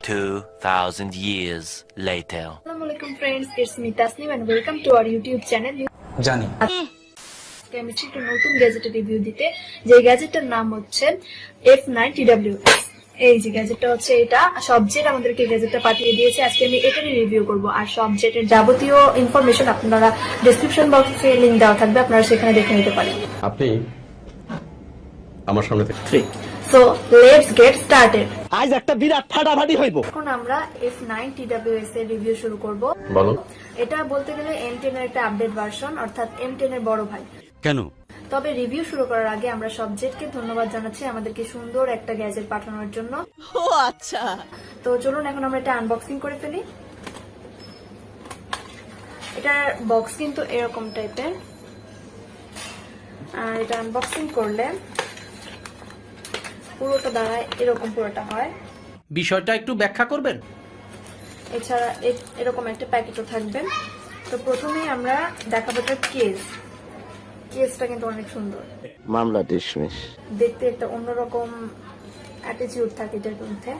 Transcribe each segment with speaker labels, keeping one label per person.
Speaker 1: 2000 years later.
Speaker 2: Assalamu alaikum friends, it's me Tasnim and welcome to our YouTube channel.
Speaker 3: জানি
Speaker 2: আজকে আমি একটা নতুন গ্যাজেটের রিভিউ দিতে, যে গ্যাজেটটার নাম হচ্ছে F9 TWS। এই যে গ্যাজেটটা হচ্ছে, এটা সবজেট আমাদেরকে গ্যাজেটটা পাঠিয়ে দিয়েছে। আজকে আমি এটারই রিভিউ করব, আর সবজেটের যাবতীয় ইনফরমেশন আপনারা ডেসক্রিপশন বক্সে লিংক দেওয়া থাকবে, আপনারা সেখানে দেখে নিতে পারেন।
Speaker 4: আপনি আমার সামনে থেকে
Speaker 2: সো লেটস গেট স্টার্টেড।
Speaker 3: আজ একটা বিরাট ফাটাফাটি হইব।
Speaker 2: এখন আমরা F9 TWS এর রিভিউ শুরু করব।
Speaker 4: বলো।
Speaker 2: এটা বলতে গেলে M10 এর একটা আপডেট ভার্সন, অর্থাৎ M10 এর বড় ভাই।
Speaker 1: কেন?
Speaker 2: তবে রিভিউ শুরু করার আগে আমরা সবজেটকে ধন্যবাদ জানাচ্ছি আমাদেরকে সুন্দর একটা গ্যাজেট পাঠানোর জন্য।
Speaker 5: ও আচ্ছা,
Speaker 2: তো চলুন এখন আমরা এটা আনবক্সিং করে ফেলি। এটার বক্স কিন্তু এরকম টাইপের, আর এটা আনবক্সিং করলে পুরোটা দাঁড়ায় এরকম, পুরোটা হয়।
Speaker 3: বিষয়টা একটু ব্যাখ্যা করবেন?
Speaker 2: এছাড়া এরকম একটা প্যাকেটও থাকবে। তো প্রথমেই আমরা দেখাবো এটার কেসটা কিন্তু অনেক সুন্দর,
Speaker 6: মামলা ডিসমিস।
Speaker 2: দেখতে একটা অন্যরকম অ্যাটিটিউড থাকে এটার মধ্যে।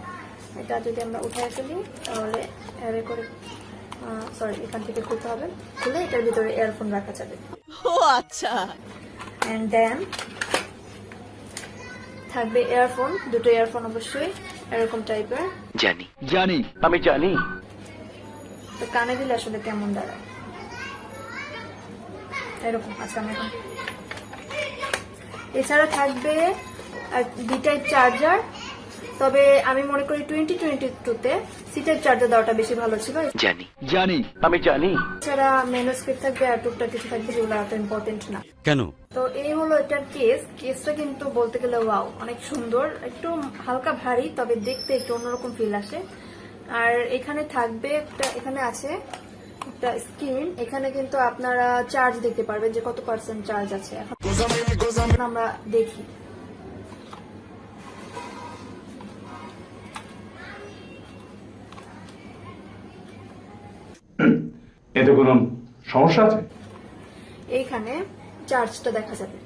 Speaker 2: এটা যদি আমরা উঠায় ফেলি তাহলে এভাবে করে, সরি, এখান থেকে খুলতে হবে, খুলে এটার ভিতরে ইয়ারফোন রাখা যাবে।
Speaker 5: ও আচ্ছা।
Speaker 2: এন্ড দেন থাকবে ইয়ারফোন, দুটো ইয়ারফোন অবশ্যই এরকম টাইপের।
Speaker 6: জানি আমি জানি।
Speaker 2: তো কানে দিলে আসলে কেমন দাঁড়ায় এরকম। আচ্ছা, আমি এখন এছাড়া থাকবে বি টাইপ চার্জার। তবে আমি মনে করি 2022-তে সি টাইপ চার্জার দেওয়াটা বেশি ভালো ছিল।
Speaker 6: জানি আমি জানি।
Speaker 2: এছাড়া মেনু স্ক্রিপ্ট থাকবে আর টুকটাক কিছু থাকবে যেগুলো এত ইম্পর্টেন্ট না।
Speaker 1: কেন?
Speaker 2: তো এই হলো এটার কেসটা কিন্তু বলতে গেলে ওয়াও, অনেক সুন্দর, একটু হালকা ভারী, তবে দেখতে একটু অন্যরকম ফিল আসে। আর এখানে থাকবে একটা, এখানে আছে একটা স্ক্রিন, এখানে কিন্তু আপনারা চার্জ দেখতে পারবেন যে কত পার্সেন্ট চার্জ আছে। এখন আমরা দেখি।
Speaker 7: এতে কোনো সমস্যা আছে?
Speaker 2: এইখানে চার্জটা দেখা যাবে।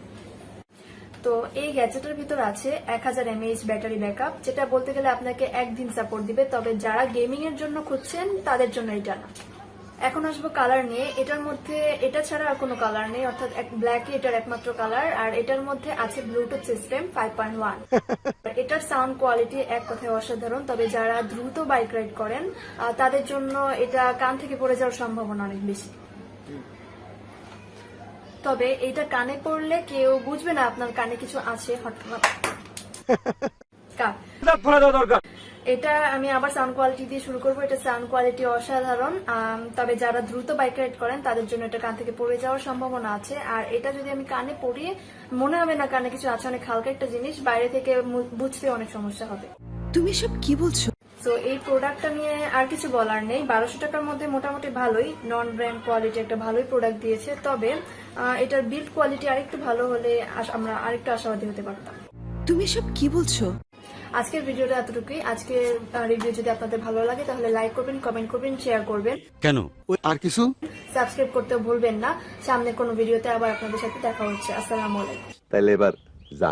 Speaker 2: তো এই গ্যাজেটের ভিতর আছে 1000 mAh ব্যাটারি ব্যাকআপ, যেটা বলতে গেলে আপনাকে একদিন সাপোর্ট দিবে। তবে যারা গেমিং এর জন্য খুঁজছেন তাদের জন্য এটা না। এখন আসবো কালার নিয়ে। এটার মধ্যে এটা ছাড়া আর কোনো কালার নেই, অর্থাৎ ব্ল্যাকই এটার একমাত্র কালার। আর এটার মধ্যে আছে ব্লুটুথ সিস্টেম 5.1। এটার সাউন্ড কোয়ালিটি এক কথায় অসাধারণ। তবে যারা দ্রুত বাইক রাইড করেন তাদের জন্য এটা কান থেকে পড়ে যাওয়ার সম্ভাবনা অনেক বেশি। তবে এটা কানে পড়লে কেউ বুঝবে না আপনার কানে কিছু আছে হঠাৎ। এটা আমি আবার সাউন্ড কোয়ালিটি দিয়ে শুরু করবো। এটা সাউন্ড কোয়ালিটি অসাধারণ। তবে যারা দ্রুত বাইক রাইড করেন তাদের জন্য এটা কান থেকে পড়ে যাওয়ার সম্ভাবনা আছে। আর এটা যদি আমি কানে পড়িয়ে মনে হবে না কানে কিছু আছে, অনেক হালকা একটা জিনিস, বাইরে থেকে বুঝতে অনেক সমস্যা হবে।
Speaker 5: তুমি সব কি বলছো?
Speaker 2: তো এই প্রোডাক্টটা নিয়ে আর কিছু বলার নেই। 1200 টাকার মধ্যে মোটামুটি ভালোই, নন ব্র্যান্ড কোয়ালিটি একটা ভালোই প্রোডাক্ট দিয়েছে। তবে এটার বিল্ড কোয়ালিটি আরেকটু ভালো হলে আমরা আরেকটু আশাবাদী হতে পারতাম।
Speaker 5: তুমি সব কি বলছো?
Speaker 2: আজকের ভিডিওটা এতটুকুই। আজকের রিভিউ যদি আপনাদের ভালো লাগে তাহলে লাইক করবেন, কমেন্ট করবেন, শেয়ার করবেন।
Speaker 1: কেন?
Speaker 6: আর কিছু?
Speaker 2: সাবস্ক্রাইব করতে ভুলবেন না। সামনে কোনো ভিডিওতে আবার আপনাদের সাথে দেখা হচ্ছে। আসসালামু আলাইকুম।
Speaker 6: তাইলে এবার